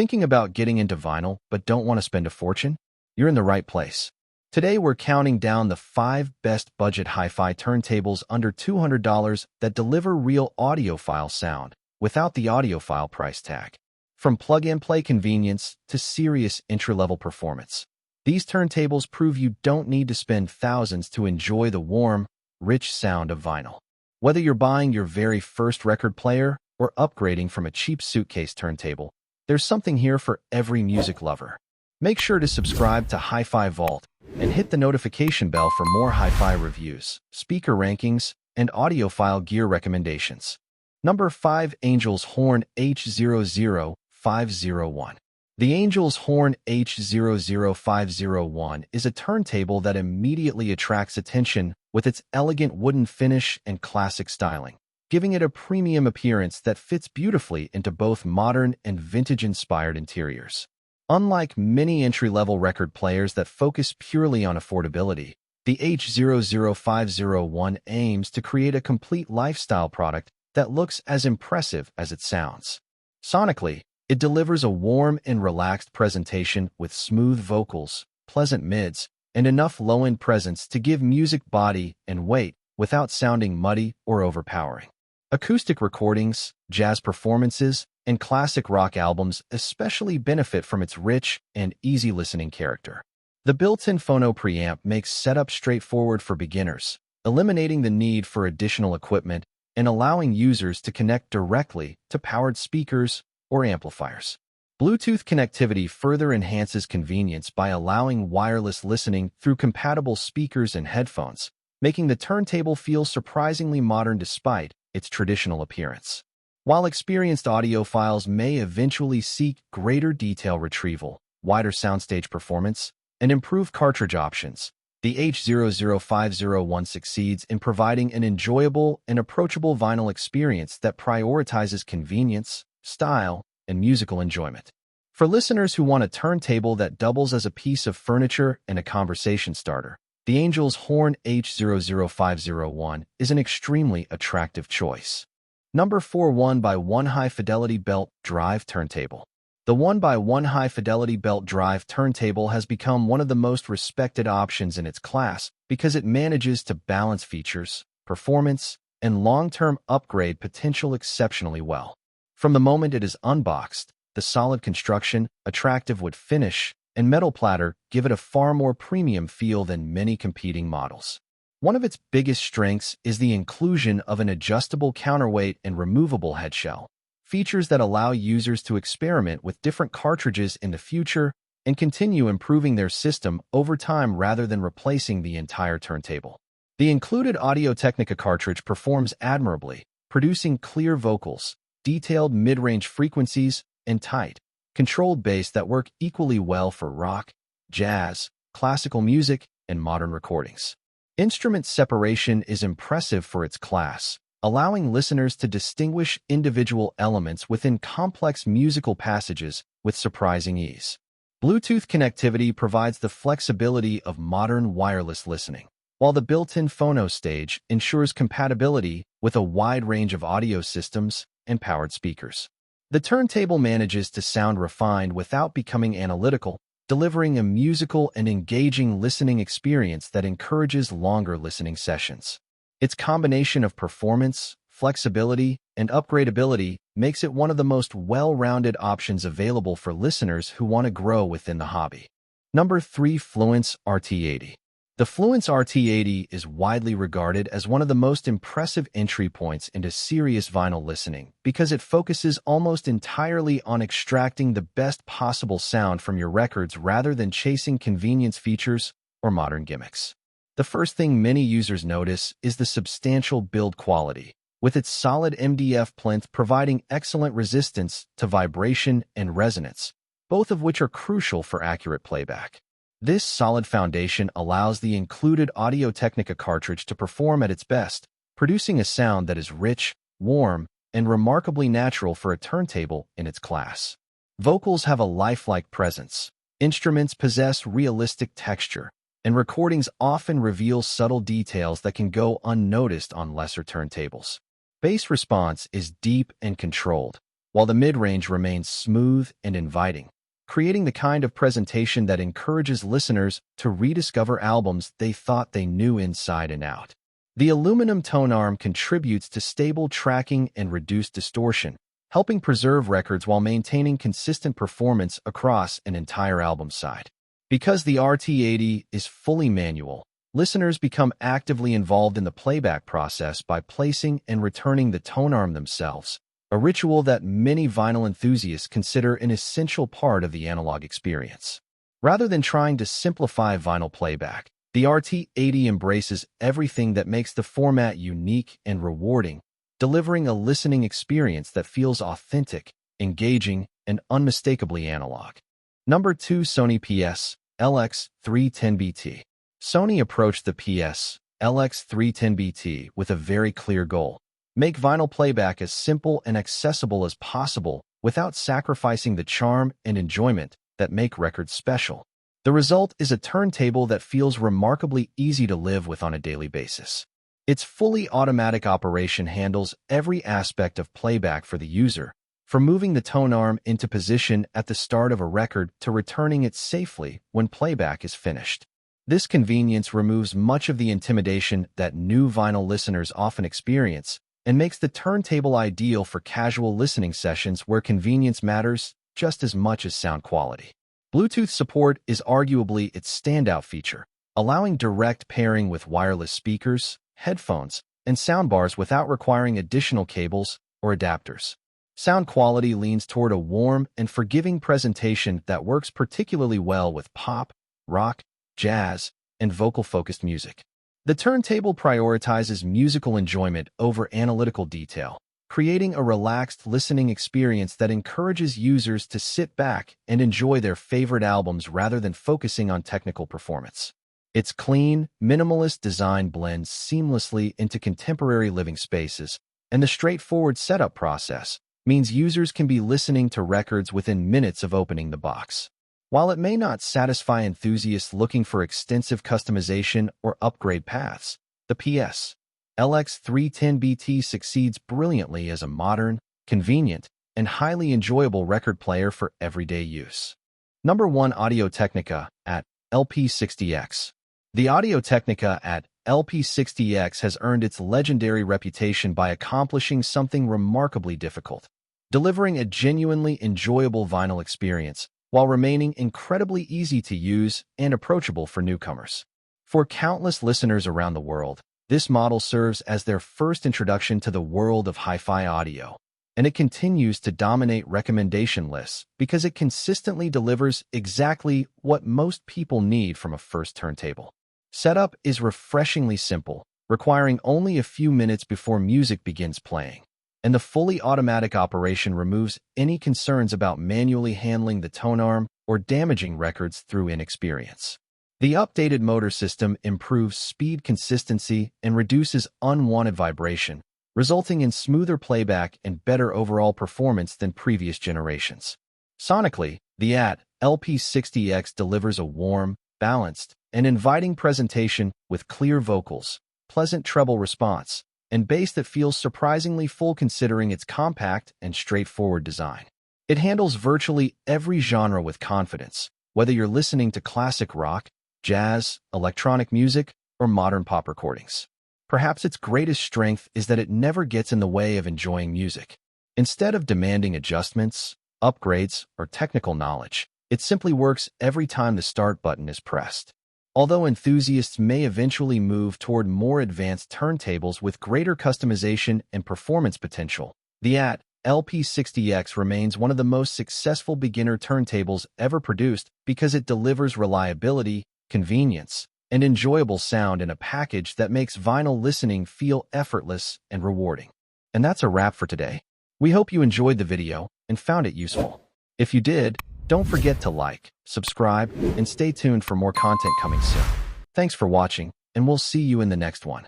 Thinking about getting into vinyl but don't want to spend a fortune? You're in the right place. Today we're counting down the 5 best budget hi-fi turntables under $200 that deliver real audiophile sound without the audiophile price tag. From plug-and-play convenience to serious entry-level performance, these turntables prove you don't need to spend thousands to enjoy the warm, rich sound of vinyl. Whether you're buying your very first record player or upgrading from a cheap suitcase turntable, there's something here for every music lover. Make sure to subscribe to Hi-Fi Vault and hit the notification bell for more hi-fi reviews, speaker rankings, and audiophile gear recommendations. Number 5. Angel's Horn H00501. The Angel's Horn H00501 is a turntable that immediately attracts attention with its elegant wooden finish and classic styling, giving it a premium appearance that fits beautifully into both modern and vintage-inspired interiors. Unlike many entry-level record players that focus purely on affordability, the H00501 aims to create a complete lifestyle product that looks as impressive as it sounds. Sonically, it delivers a warm and relaxed presentation with smooth vocals, pleasant mids, and enough low-end presence to give music body and weight without sounding muddy or overpowering. Acoustic recordings, jazz performances, and classic rock albums especially benefit from its rich and easy-listening character. The built-in phono preamp makes setup straightforward for beginners, eliminating the need for additional equipment and allowing users to connect directly to powered speakers or amplifiers. Bluetooth connectivity further enhances convenience by allowing wireless listening through compatible speakers and headphones, making the turntable feel surprisingly modern despite its traditional appearance. While experienced audiophiles may eventually seek greater detail retrieval, wider soundstage performance, and improved cartridge options, the H00501 succeeds in providing an enjoyable and approachable vinyl experience that prioritizes convenience, style, and musical enjoyment. For listeners who want a turntable that doubles as a piece of furniture and a conversation starter, the Angel's Horn H00501 is an extremely attractive choice. Number 4. 1x1 High-Fidelity Belt Drive Turntable. The 1x1 High-Fidelity Belt Drive Turntable has become one of the most respected options in its class because it manages to balance features, performance, and long-term upgrade potential exceptionally well. From the moment it is unboxed, the solid construction, attractive wood finish, and metal platter give it a far more premium feel than many competing models. One of its biggest strengths is the inclusion of an adjustable counterweight and removable headshell, features that allow users to experiment with different cartridges in the future and continue improving their system over time rather than replacing the entire turntable. The included Audio-Technica cartridge performs admirably, producing clear vocals, detailed mid-range frequencies, and tight, controlled bass that work equally well for rock, jazz, classical music, and modern recordings. Instrument separation is impressive for its class, allowing listeners to distinguish individual elements within complex musical passages with surprising ease. Bluetooth connectivity provides the flexibility of modern wireless listening, while the built-in phono stage ensures compatibility with a wide range of audio systems and powered speakers. The turntable manages to sound refined without becoming analytical, delivering a musical and engaging listening experience that encourages longer listening sessions. Its combination of performance, flexibility, and upgradability makes it one of the most well-rounded options available for listeners who want to grow within the hobby. Number 3. Fluance RT80. The Fluance RT80 is widely regarded as one of the most impressive entry points into serious vinyl listening because it focuses almost entirely on extracting the best possible sound from your records rather than chasing convenience features or modern gimmicks. The first thing many users notice is the substantial build quality, with its solid MDF plinth providing excellent resistance to vibration and resonance, both of which are crucial for accurate playback. This solid foundation allows the included Audio-Technica cartridge to perform at its best, producing a sound that is rich, warm, and remarkably natural for a turntable in its class. Vocals have a lifelike presence, instruments possess realistic texture, and recordings often reveal subtle details that can go unnoticed on lesser turntables. Bass response is deep and controlled, while the mid-range remains smooth and inviting, creating the kind of presentation that encourages listeners to rediscover albums they thought they knew inside and out. The aluminum tone arm contributes to stable tracking and reduced distortion, helping preserve records while maintaining consistent performance across an entire album side. Because the RT80 is fully manual, listeners become actively involved in the playback process by placing and returning the tone arm themselves, a ritual that many vinyl enthusiasts consider an essential part of the analog experience. Rather than trying to simplify vinyl playback, the RT80 embraces everything that makes the format unique and rewarding, delivering a listening experience that feels authentic, engaging, and unmistakably analog. Number 2. Sony PS-LX310BT. Sony approached the PS-LX310BT with a very clear goal: make vinyl playback as simple and accessible as possible without sacrificing the charm and enjoyment that make records special. The result is a turntable that feels remarkably easy to live with on a daily basis. Its fully automatic operation handles every aspect of playback for the user, from moving the tone arm into position at the start of a record to returning it safely when playback is finished. This convenience removes much of the intimidation that new vinyl listeners often experience and makes the turntable ideal for casual listening sessions where convenience matters just as much as sound quality. Bluetooth support is arguably its standout feature, allowing direct pairing with wireless speakers, headphones, and soundbars without requiring additional cables or adapters. Sound quality leans toward a warm and forgiving presentation that works particularly well with pop, rock, jazz, and vocal-focused music. The turntable prioritizes musical enjoyment over analytical detail, creating a relaxed listening experience that encourages users to sit back and enjoy their favorite albums rather than focusing on technical performance. Its clean, minimalist design blends seamlessly into contemporary living spaces, and the straightforward setup process means users can be listening to records within minutes of opening the box. While it may not satisfy enthusiasts looking for extensive customization or upgrade paths, the PS-LX310BT succeeds brilliantly as a modern, convenient, and highly enjoyable record player for everyday use. Number 1. Audio-Technica AT-LP60X. The Audio-Technica AT-LP60X has earned its legendary reputation by accomplishing something remarkably difficult: delivering a genuinely enjoyable vinyl experience while remaining incredibly easy to use and approachable for newcomers. For countless listeners around the world, this model serves as their first introduction to the world of hi-fi audio, and it continues to dominate recommendation lists because it consistently delivers exactly what most people need from a first turntable. Setup is refreshingly simple, requiring only a few minutes before music begins playing, and the fully automatic operation removes any concerns about manually handling the tone arm or damaging records through inexperience. The updated motor system improves speed consistency and reduces unwanted vibration, resulting in smoother playback and better overall performance than previous generations. Sonically, the AT-LP60X delivers a warm, balanced, and inviting presentation with clear vocals, pleasant treble response, and bass that feels surprisingly full considering its compact and straightforward design. It handles virtually every genre with confidence, whether you're listening to classic rock, jazz, electronic music, or modern pop recordings. Perhaps its greatest strength is that it never gets in the way of enjoying music. Instead of demanding adjustments, upgrades, or technical knowledge, it simply works every time the start button is pressed. Although enthusiasts may eventually move toward more advanced turntables with greater customization and performance potential, the AT-LP60X remains one of the most successful beginner turntables ever produced because it delivers reliability, convenience, and enjoyable sound in a package that makes vinyl listening feel effortless and rewarding. And that's a wrap for today. We hope you enjoyed the video and found it useful. If you did, don't forget to like, subscribe, and stay tuned for more content coming soon. Thanks for watching, and we'll see you in the next one.